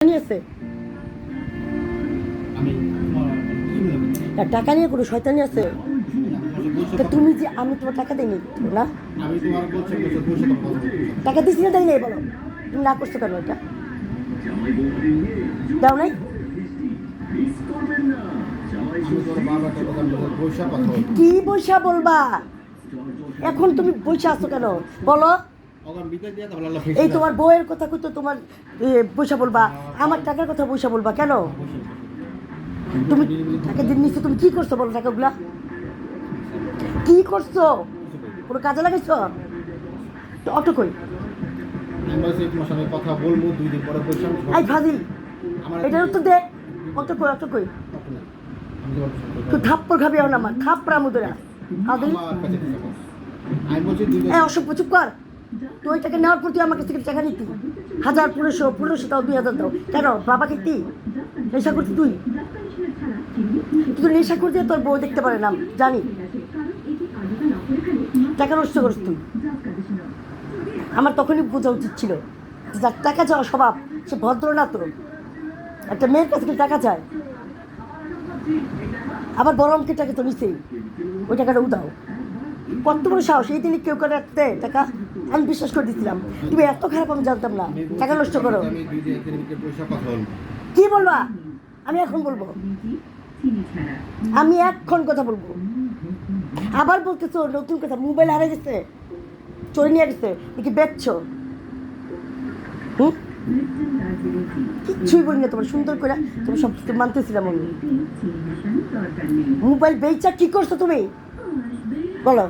আছে টাকা নিয়ে কোনো শয়তানি আছে? তো তুমি যে আমি তোমার টাকা দিইনি না, টাকা দিচ্ছি না তাই নেই বলো, তুমি না করছো কেন? এটা দাও নাই? কি বৈশা বলবা এখন? তুমি বৈশা আছো কেন বলো? এই তোমার বউয়ের কথা কই তো তোমার বৈশা বলবা, আমার টাকার কথা বৈশা বলবা কেন? তুমি টাকা দিন নিচ্ছ, তুমি কি করছো বলো? টাকাগুলা কি করছো? কোনো কাজে লাগাইছো? অটো কই? আই ফাজিল, এটার উত্তর দে। অটো কই? অটো কই? তুই থাপ্পড় খাবি এখন আমার থাপ্পড়া মুদরা ফাজিল। অসভ্য, চুপ কর। তুই ওই টাকা নেওয়ার পর তুই আমার কাছ থেকে টাকা নিতি 1000, 1500 তাও 2000 দাও কেন? বাবাকে কি নেশা করছি? তুই তুই তো নেশা করতে তোর বউ দেখতে পারে না জানি। টাকা নষ্ট করিস তুই। আমার তখনই বোঝা উচিত ছিল যার টাকা চাওয়া স্বভাব সে ভদ্র না। তো একটা মেয়ের কাছে টাকা চায়, আবার বড় অঙ্কের টাকা তো নিচেই, ওই টাকাটা উদাও। কত বড় সাহস এই দিনে কেউ করে রাখতে টাকা? আমি বিশ্বাস করে দিচ্ছিলাম, তুমি এত খারাপ আমি জানতাম না। টাকা নষ্ট করো। কি বলবা? আমি এখন বলবো, আমি এখন কথা বলবো। আবার বলতেছো নতুন কথা, মোবাইল হারিয়ে গেছে, চোরে নিয়ে গেছে নাকি বেচছো? কিচ্ছুই বলি না তোমার, সুন্দর করে তুমি সব কিছু মানতেছিলাম। আমি মোবাইল বেচা কি করছো তুমি বলো?